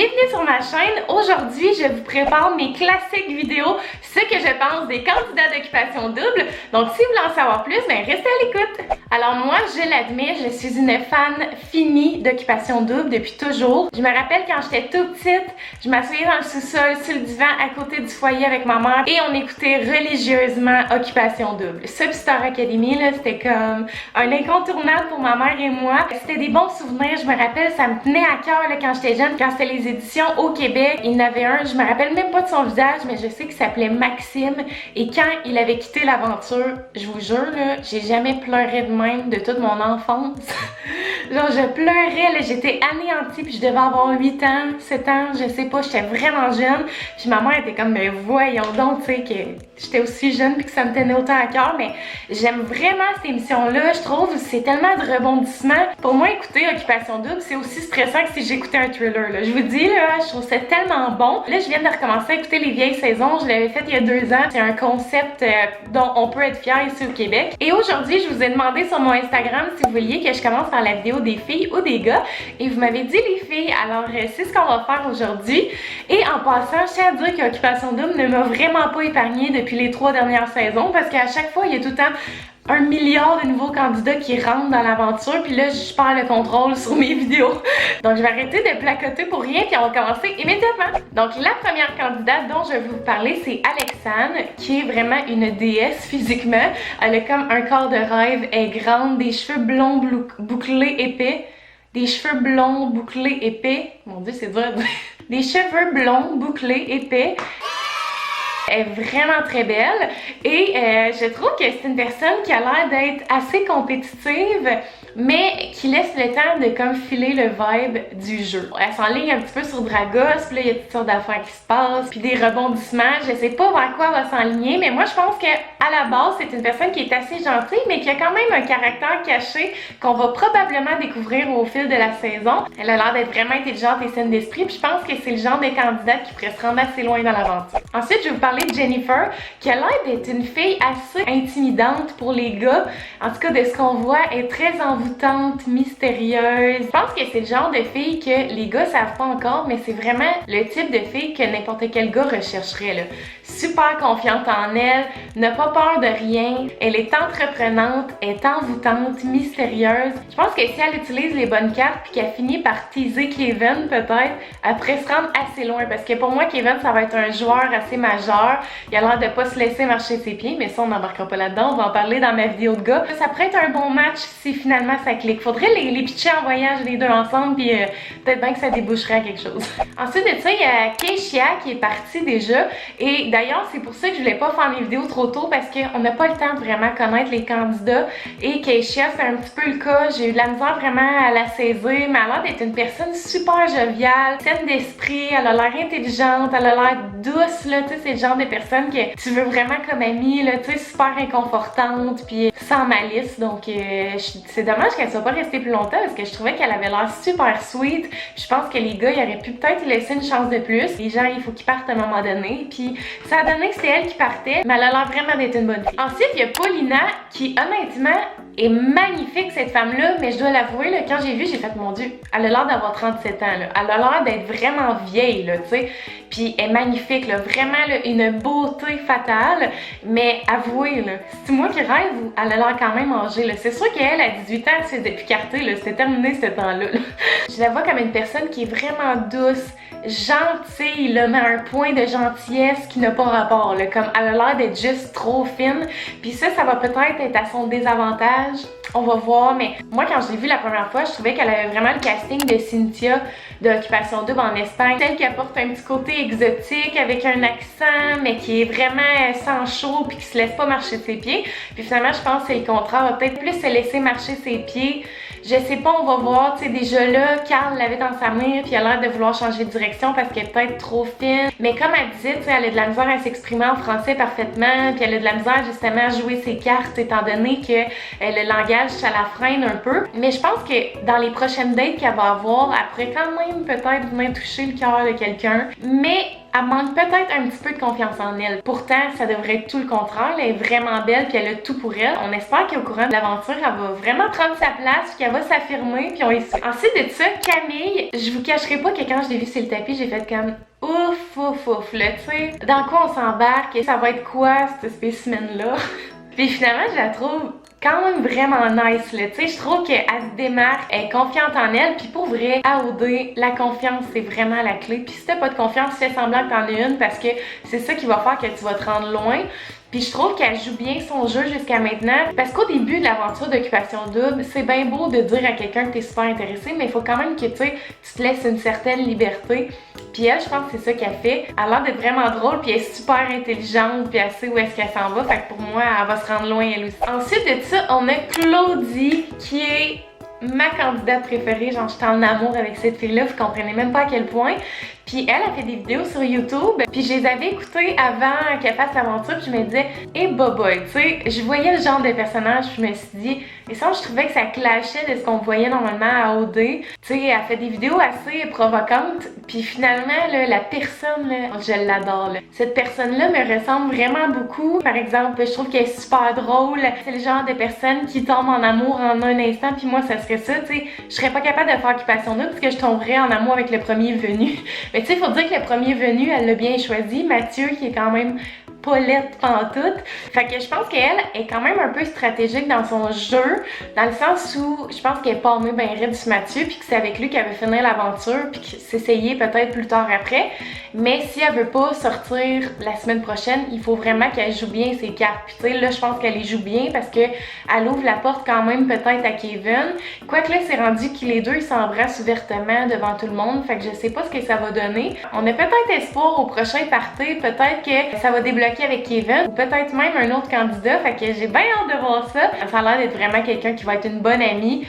Bienvenue sur ma chaîne. Aujourd'hui, je vous prépare mes classiques vidéos, ce que je pense des candidats d'occupation double. Donc, si vous voulez en savoir plus, ben restez à l'écoute. Alors moi, je l'admets, je suis une fan finie d'occupation double depuis toujours. Je me rappelle quand j'étais toute petite, je m'asseyais dans le sous-sol, sur le divan, à côté du foyer avec ma mère et on écoutait religieusement Occupation double. Sub Star Academy, là, c'était comme un incontournable pour ma mère et moi. C'était des bons souvenirs, je me rappelle, ça me tenait à cœur là, quand j'étais jeune, quand c'était les éditions au Québec. Il y en avait un, je me rappelle même pas de son visage, mais je sais qu'il s'appelait Maxime. Et quand il avait quitté l'aventure, je vous jure, là, j'ai jamais pleuré de même de toute mon enfance. Genre, je pleurais, là, j'étais anéantie, puis je devais avoir 8 ans, 7 ans, je sais pas, j'étais vraiment jeune. Puis ma mère était comme, mais voyons donc, tu sais, que j'étais aussi jeune, puis que ça me tenait autant à cœur. Mais j'aime vraiment cette émission-là, je trouve, c'est tellement de rebondissements. Pour moi, écouter Occupation double, c'est aussi stressant que si j'écoutais un thriller, là. Je vous dis, là, je trouve ça tellement bon. Là, je viens de recommencer à écouter les vieilles saisons, je l'avais fait il y a 2 ans. C'est un concept dont on peut être fier ici au Québec. Et aujourd'hui, je vous ai demandé sur mon Instagram si vous vouliez que je commence par la vidéo des filles ou des gars. Et vous m'avez dit les filles, alors c'est ce qu'on va faire aujourd'hui. Et en passant, je tiens à dire qu'Occupation double ne m'a vraiment pas épargnée depuis les 3 dernières saisons parce qu'à chaque fois, il y a tout le temps 1 milliard de nouveaux candidats qui rentrent dans l'aventure, puis là, je perds le contrôle sur mes vidéos. Donc, je vais arrêter de placoter pour rien, puis on va commencer immédiatement. Donc, la première candidate dont je vais vous parler, c'est Alexandre, qui est vraiment une déesse physiquement. Elle a comme un corps de rêve, elle est grande, des cheveux blonds bouclés épais. Des cheveux blonds bouclés épais. Mon Dieu, c'est dur à dire. Des cheveux blonds bouclés épais. Elle est vraiment très belle et je trouve que c'est une personne qui a l'air d'être assez compétitive mais qui laisse le temps de comme filer le vibe du jeu. Elle s'enligne un petit peu sur Dragos, puis là il y a toutes sortes d'affaires qui se passent, puis des rebondissements. Je sais pas vers quoi elle va s'enligner, mais moi je pense que à la base c'est une personne qui est assez gentille mais qui a quand même un caractère caché qu'on va probablement découvrir au fil de la saison. Elle a l'air d'être vraiment intelligente et saine d'esprit, puis je pense que c'est le genre de candidate qui pourrait se rendre assez loin dans l'aventure. Ensuite, je vais vous parler de Jennifer, qui a l'air d'être une fille assez intimidante pour les gars. En tout cas, de ce qu'on voit, elle est très envoûtante, mystérieuse. Je pense que c'est le genre de fille que les gars savent pas encore, mais c'est vraiment le type de fille que n'importe quel gars rechercherait, là. Super confiante en elle, n'a pas peur de rien, elle est entreprenante, est envoûtante, mystérieuse. Je pense que si elle utilise les bonnes cartes puis qu'elle finit par teaser Kevin peut-être, elle pourrait se rendre assez loin parce que pour moi Kevin ça va être un joueur assez majeur. Il a l'air de pas se laisser marcher ses pieds, mais ça on n'embarquera pas là-dedans, on va en parler dans ma vidéo de gars. Ça pourrait être un bon match si finalement ça clique. Faudrait les pitcher en voyage les deux ensemble puis peut-être bien que ça déboucherait à quelque chose. Ensuite de ça, il y a Keishia qui est partie déjà et d'ailleurs c'est pour ça que je voulais pas faire mes vidéos trop tôt parce qu'on n'a pas le temps de vraiment connaître les candidats et Keishia c'est un petit peu le cas. J'ai eu de la misère vraiment à la saisir, mais elle a l'air d'être une personne super joviale, saine d'esprit, elle a l'air intelligente, elle a l'air douce là, tu sais c'est le genre de personne que tu veux vraiment comme amie là, tu sais super réconfortante puis sans malice. Donc c'est dommage qu'elle soit pas restée plus longtemps parce que je trouvais qu'elle avait l'air super sweet. Je pense que les gars ils auraient pu peut-être lui laisser une chance de plus. Les gens il faut qu'ils partent à un moment donné. Puis ça a donné que c'était elle qui partait, mais elle a l'air vraiment d'être une bonne fille. Ensuite il y a Paulina qui honnêtement est magnifique cette femme-là, mais je dois l'avouer, là, quand j'ai vu, j'ai fait mon Dieu, elle a l'air d'avoir 37 ans, là. Elle a l'air d'être vraiment vieille, là, tu sais. Puis elle est magnifique, là, vraiment là, une beauté fatale, mais avouez, là, c'est moi qui rêve ou elle a l'air quand même âgée, là. C'est sûr qu'elle, à 18 ans, elle se faisait picarter, là, c'était terminé ce temps-là. Là. Je la vois comme une personne qui est vraiment douce, gentille, là, mais un point de gentillesse qui n'a pas rapport, là, comme elle a l'air d'être juste trop fine, puis ça va peut-être être à son désavantage, on va voir, mais moi quand je l'ai vue la première fois, je trouvais qu'elle avait vraiment le casting de Cynthia de Occupation double en Espagne, celle qui apporte un petit côté exotique avec un accent, mais qui est vraiment sans chaud puis qui se laisse pas marcher de ses pieds, puis finalement je pense que c'est le contraire, elle va peut-être plus se laisser marcher ses pieds. Je sais pas, on va voir, tu sais, déjà là, Carl l'avait dans sa main, puis elle a l'air de vouloir changer de direction parce qu'elle est peut-être trop fine. Mais comme elle disait, tu sais, elle a de la misère à s'exprimer en français parfaitement, puis elle a de la misère justement à jouer ses cartes, étant donné que le langage, ça la freine un peu. Mais je pense que dans les prochaines dates qu'elle va avoir, elle pourrait quand même peut-être venir toucher le cœur de quelqu'un. Mais elle manque peut-être un petit peu de confiance en elle. Pourtant, ça devrait être tout le contraire. Elle est vraiment belle puis elle a tout pour elle. On espère qu'au courant de l'aventure, elle va vraiment prendre sa place, qu'elle va s'affirmer. Puis ensuite de ça, Camille, je vous cacherai pas que quand je l'ai vue sur le tapis, j'ai fait comme ouf, là, tu sais. Dans quoi on s'embarque? Ça va être quoi, ce spécimen-là? Puis finalement, je la trouve quand même vraiment nice, là, tu sais, je trouve qu'elle se démarque, elle est confiante en elle, puis pour vrai, à OD, la confiance, c'est vraiment la clé, puis si t'as pas de confiance, fais semblant que t'en as une, parce que c'est ça qui va faire que tu vas te rendre loin. Puis je trouve qu'elle joue bien son jeu jusqu'à maintenant, parce qu'au début de l'aventure d'Occupation Double, c'est bien beau de dire à quelqu'un que t'es super intéressé, mais il faut quand même que tu te laisses une certaine liberté. Puis elle, je pense que c'est ça qu'elle fait. Elle a l'air d'être vraiment drôle, puis elle est super intelligente, puis elle sait où est-ce qu'elle s'en va. Fait que pour moi, elle va se rendre loin elle aussi. Ensuite de ça, on a Claudie, qui est ma candidate préférée. Genre, j'étais en amour avec cette fille-là, vous comprenez même pas à quel point. Puis elle a fait des vidéos sur YouTube, puis je les avais écoutées avant qu'elle fasse l'aventure, puis je me disais, hey boboy, tu sais, je voyais le genre de personnage, puis je me suis dit, et ça, je trouvais que ça clashait de ce qu'on voyait normalement à OD. Tu sais, elle fait des vidéos assez provocantes, puis finalement, là, la personne, là, je l'adore, là. Cette personne-là me ressemble vraiment beaucoup. Par exemple, je trouve qu'elle est super drôle. C'est le genre de personne qui tombe en amour en un instant, puis moi, ça serait ça, tu sais. Je serais pas capable de faire Occupation Double, parce que je tomberais en amour avec le premier venu. Mais tu sais, il faut dire que le premier venu, elle l'a bien choisi. Mathieu, qui est quand même pas laide pantoute. Fait que je pense qu'elle est quand même un peu stratégique dans son jeu, dans le sens où je pense qu'elle est palmée ben raide sur Mathieu, puis que c'est avec lui qu'elle veut finir l'aventure, puis que s'essayer peut-être plus tard après. Mais si elle veut pas sortir la semaine prochaine, il faut vraiment qu'elle joue bien ses cartes. Puis tu sais, là, je pense qu'elle les joue bien parce que elle ouvre la porte quand même peut-être à Kevin. Quoique là, c'est rendu que les deux, ils s'embrassent ouvertement devant tout le monde. Fait que je sais pas ce que ça va donner. On a peut-être espoir au prochain party, peut-être que ça va débloquer avec Kevin, ou peut-être même un autre candidat. Fait que j'ai bien hâte de voir ça. Ça a l'air d'être vraiment quelqu'un qui va être une bonne amie,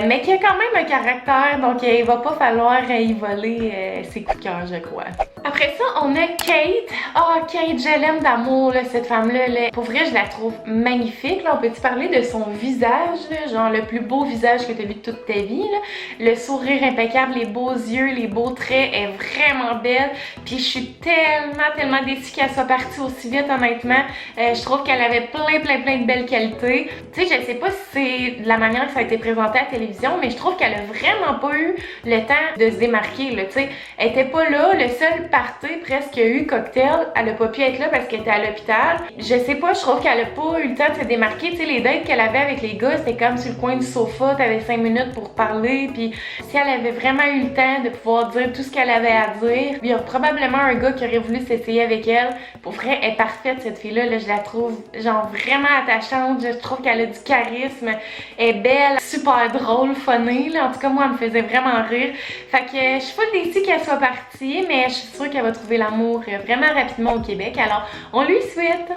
mais qui a quand même un caractère, donc il va pas falloir y voler ses coups de cœur, je crois. Après ça, on a Kate. Ah, Kate, je l'aime d'amour, là, cette femme-là. Là. Pour vrai, je la trouve magnifique. Là, on peut-tu parler de son visage, là? Genre le plus beau visage que tu as vu de toute ta vie. Là. Le sourire impeccable, les beaux yeux, les beaux traits, elle est vraiment belle. Puis je suis tellement déçue qu'elle soit partie aussi vite, honnêtement. Je trouve qu'elle avait plein de belles qualités. Tu sais, je sais pas si c'est de la manière que ça a été présenté à la télévision, mais je trouve qu'elle a vraiment pas eu le temps de se démarquer, là. Tu sais, elle était pas là. Le seul party presque eu cocktail, elle a pas pu être là parce qu'elle était à l'hôpital. Je sais pas, je trouve qu'elle a pas eu le temps de se démarquer. Tu sais, les dates qu'elle avait avec les gars, c'était comme sur le coin du sofa, t'avais 5 minutes pour parler, puis si elle avait vraiment eu le temps de pouvoir dire tout ce qu'elle avait à dire, il y a probablement un gars qui aurait voulu s'essayer avec elle. Pour vrai, elle est parfaite, cette fille-là, là, je la trouve genre vraiment attachante, je trouve qu'elle a du charisme, elle est belle, super drôle, funny, là. En tout cas, moi, elle me faisait vraiment rire. Fait que je suis pas déçue qu'elle soit partie, mais je suis sûre qu'elle va trouver l'amour vraiment rapidement au Québec, alors on lui souhaite.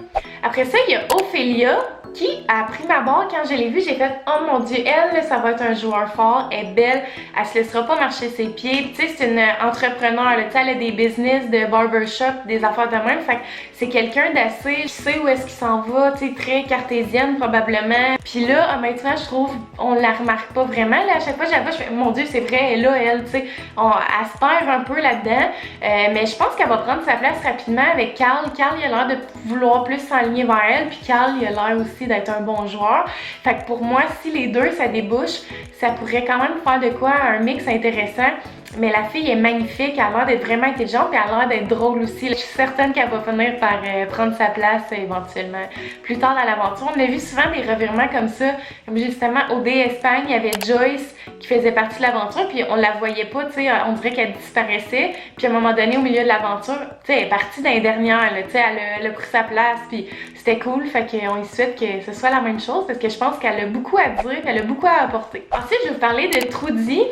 Après ça, il y a Ophélia qui a pris ma barre. Quand je l'ai vue, j'ai fait « Oh mon Dieu, elle, ça va être un joueur fort, elle est belle, elle se laissera pas marcher ses pieds. » Tu sais, c'est une entrepreneur, là, tu sais, elle a des business de barbershop, des affaires de même, fait que c'est quelqu'un d'assez, qui sait où est-ce qu'il s'en va, tu sais, très cartésienne probablement. Puis là, honnêtement, je trouve, on la remarque pas vraiment, là, à chaque fois, je fais « Mon Dieu, c'est vrai, elle est là, elle, tu sais, elle se perd un peu là-dedans, mais je pense qu'elle va prendre sa place rapidement avec Carl. Carl, il a l'air de vouloir plus s'enligner vers elle, puis Carl, il a l'air aussi d'être un bon joueur. Fait que pour moi, si les deux, ça débouche, ça pourrait quand même faire de quoi un mix intéressant. Mais la fille est magnifique, elle a l'air d'être vraiment intelligente et elle a l'air d'être drôle aussi. Je suis certaine qu'elle va finir par prendre sa place éventuellement plus tard dans l'aventure. On a vu souvent des revirements comme ça. Comme justement, OD Espagne, il y avait Joyce qui faisait partie de l'aventure, puis on la voyait pas, tu sais, on dirait qu'elle disparaissait. Puis à un moment donné, au milieu de l'aventure, tu sais, elle est partie dans les dernières, tu sais, elle a pris sa place, puis c'était cool. Fait qu'on lui souhaite que ce soit la même chose parce que je pense qu'elle a beaucoup à dire, elle a beaucoup à apporter. Ensuite, je vais vous parler de Trudy.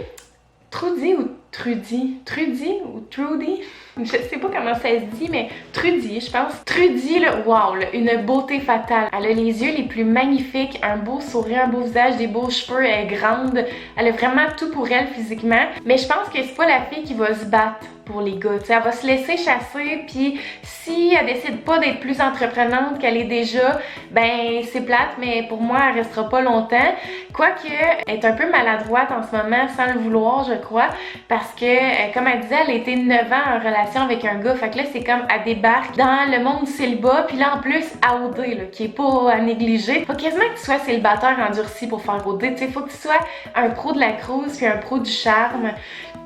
Trudy ou Trudy? Trudy ou Trudy? Je sais pas comment ça se dit, mais Trudy, je pense. Trudy, là, wow, là, une beauté fatale. Elle a les yeux les plus magnifiques, un beau sourire, un beau visage, des beaux cheveux, elle est grande. Elle a vraiment tout pour elle physiquement. Mais je pense que c'est pas la fille qui va se battre pour les gars. T'sais, elle va se laisser chasser, puis si elle décide pas d'être plus entreprenante qu'elle est déjà, ben c'est plate, mais pour moi, elle restera pas longtemps. Quoique, elle est un peu maladroite en ce moment, sans le vouloir, je crois, parce que, comme elle disait, elle a été 9 ans en relation avec un gars, fait que là, c'est comme, elle débarque dans le monde du célibat, puis là, en plus, à OD, là, qui est pas à négliger. Faut quasiment que tu sois célibataire endurci pour faire OD, tu sais, faut que tu sois un pro de la cruise, puis un pro du charme.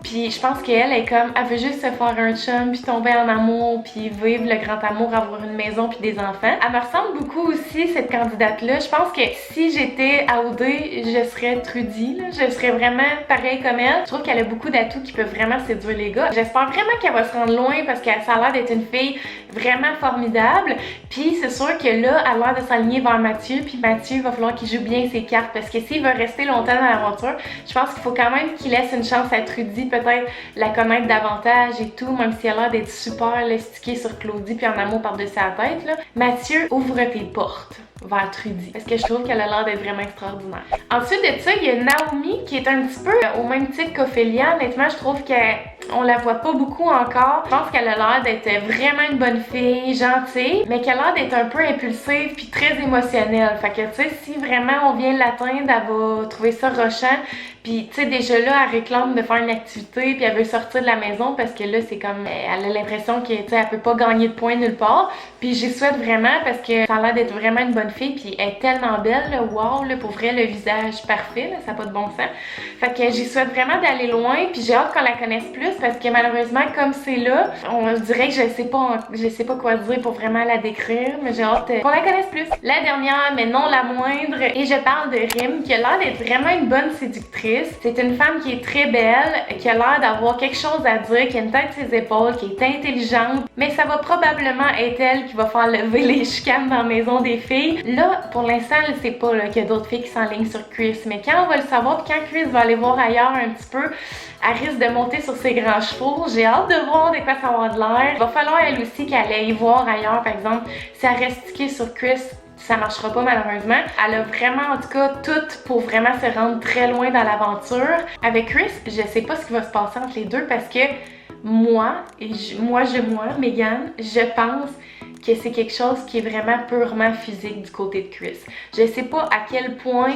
Puis je pense qu'elle est comme, elle veut juste se faire un chum, puis tomber en amour, puis vivre le grand amour, avoir une maison puis des enfants. Elle me ressemble beaucoup aussi, cette candidate-là. Je pense que si j'étais à OD, je serais Trudy, là. Je serais vraiment pareil comme elle. Je trouve qu'elle a beaucoup d'atouts qui peuvent vraiment séduire les gars. J'espère vraiment qu'elle va se rendre loin parce qu'elle a l'air d'être une fille vraiment formidable. Puis c'est sûr que là, elle a l'air de s'aligner vers Mathieu, puis Mathieu, il va falloir qu'il joue bien ses cartes parce que s'il veut rester longtemps dans l'aventure, je pense qu'il faut quand même qu'il laisse une chance à Trudy, peut-être la connaître davantage et tout, même si elle a l'air d'être super stickée sur Claudie puis en amour par-dessus la tête, là. Mathieu, ouvre tes portes vers Trudy, parce que je trouve qu'elle a l'air d'être vraiment extraordinaire. Ensuite de ça, il y a Naomi qui est un petit peu au même titre qu'Ophélia. Honnêtement, je trouve qu'on la voit pas beaucoup encore. Je pense qu'elle a l'air d'être vraiment une bonne fille, gentille, mais qu'elle a l'air d'être un peu impulsive puis très émotionnelle. Fait que tu sais, si vraiment on vient l'atteindre, elle va trouver ça rochant. Puis tu sais, déjà là, elle réclame de faire une activité puis elle veut sortir de la maison parce que là, c'est comme, elle a l'impression que tu sais, elle peut pas gagner de points nulle part. Puis j'y souhaite vraiment parce que ça a l'air d'être vraiment une bonne fille puis elle est tellement belle, là, wow, là, pour vrai, le visage parfait, là, ça n'a pas de bon sens. Fait que j'y souhaite vraiment d'aller loin puis j'ai hâte qu'on la connaisse plus parce que malheureusement, comme c'est là, on dirait que je sais pas quoi dire pour vraiment la décrire, mais j'ai hâte qu'on la connaisse plus. La dernière, mais non la moindre, et je parle de Rim, qui a l'air d'être vraiment une bonne séductrice. C'est une femme qui est très belle, qui a l'air d'avoir quelque chose à dire, qui a une tête sur ses épaules, qui est intelligente, mais ça va probablement être elle qui va faire lever les chicanes dans la maison des filles. Là, pour l'instant, elle sait pas qu'il y a d'autres filles qui s'enlignent sur Chris, mais quand on va le savoir, puis quand Chris va aller voir ailleurs un petit peu, elle risque de monter sur ses grands chevaux. J'ai hâte de voir de quoi ça va de l'air. Il va falloir elle aussi qu'elle aille voir ailleurs, par exemple, si elle reste stickée sur Chris, ça marchera pas malheureusement. Elle a vraiment, en tout cas, tout pour vraiment se rendre très loin dans l'aventure. Avec Chris, je sais pas ce qui va se passer entre les deux parce que moi, Megan, je pense que c'est quelque chose qui est vraiment purement physique du côté de Chris. Je sais pas à quel point,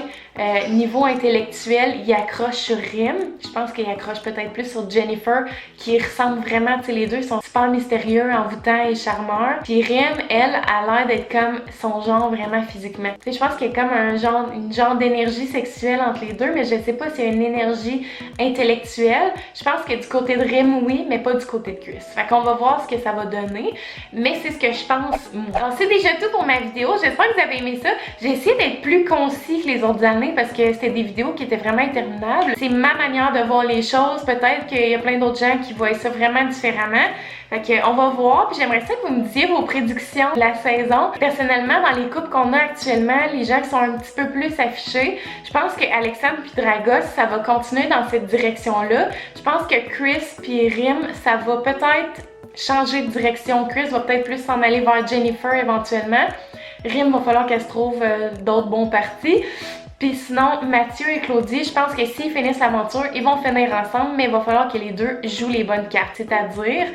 niveau intellectuel, il accroche sur Rim. Je pense qu'il accroche peut-être plus sur Jennifer, qui ressemble vraiment, tu sais, les deux sont super mystérieux, envoûtants et charmeurs. Puis Rim, elle, a l'air d'être comme son genre vraiment physiquement. Tu sais, je pense qu'il y a comme une genre d'énergie sexuelle entre les deux, mais je sais pas s'il y a une énergie intellectuelle. Je pense que du côté de Rim, oui, mais pas du côté de Chris. Fait qu'on va voir ce que ça va donner, mais c'est ce que je pense. Alors c'est déjà tout pour ma vidéo, j'espère que vous avez aimé ça. J'ai essayé d'être plus concis que les autres années parce que c'était des vidéos qui étaient vraiment interminables. C'est ma manière de voir les choses, peut-être qu'il y a plein d'autres gens qui voient ça vraiment différemment. Fait que on va voir, puis j'aimerais ça que vous me disiez vos prédictions de la saison. Personnellement, dans les couples qu'on a actuellement, les gens qui sont un petit peu plus affichés, je pense que Alexandre puis Dragos, ça va continuer dans cette direction-là. Je pense que Chris puis Rim, ça va peut-être changer de direction. Chris va peut-être plus s'en aller vers Jennifer éventuellement. Rim va falloir qu'elle se trouve d'autres bons partis. Puis sinon, Mathieu et Claudie, je pense que s'ils finissent l'aventure, ils vont finir ensemble, mais il va falloir que les deux jouent les bonnes cartes. C'est-à-dire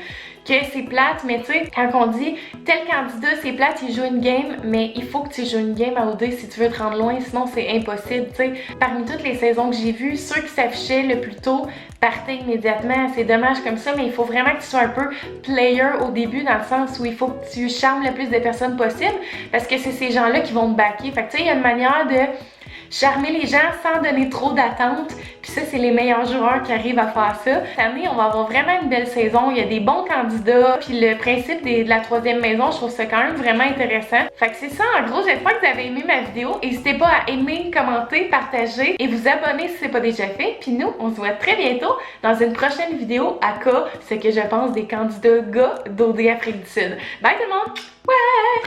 que c'est plate, mais tu sais, quand on dit tel candidat c'est plate, il joue une game, mais il faut que tu joues une game à OD si tu veux te rendre loin, sinon c'est impossible, tu sais. Parmi toutes les saisons que j'ai vues, ceux qui s'affichaient le plus tôt partaient immédiatement. C'est dommage comme ça, mais il faut vraiment que tu sois un peu player au début, dans le sens où il faut que tu charmes le plus de personnes possible, parce que c'est ces gens-là qui vont te backer. Fait que tu sais, il y a une manière de charmer les gens sans donner trop d'attentes. Puis ça, c'est les meilleurs joueurs qui arrivent à faire ça. Cette année, on va avoir vraiment une belle saison. Il y a des bons candidats. Puis le principe de la troisième maison, je trouve ça quand même vraiment intéressant. Fait que c'est ça, en gros. J'espère que vous avez aimé ma vidéo. N'hésitez pas à aimer, commenter, partager et vous abonner si ce n'est pas déjà fait. Puis nous, on se voit très bientôt dans une prochaine vidéo à ce que je pense des candidats gars d'OD Afrique du Sud. Bye tout le monde! Ouais!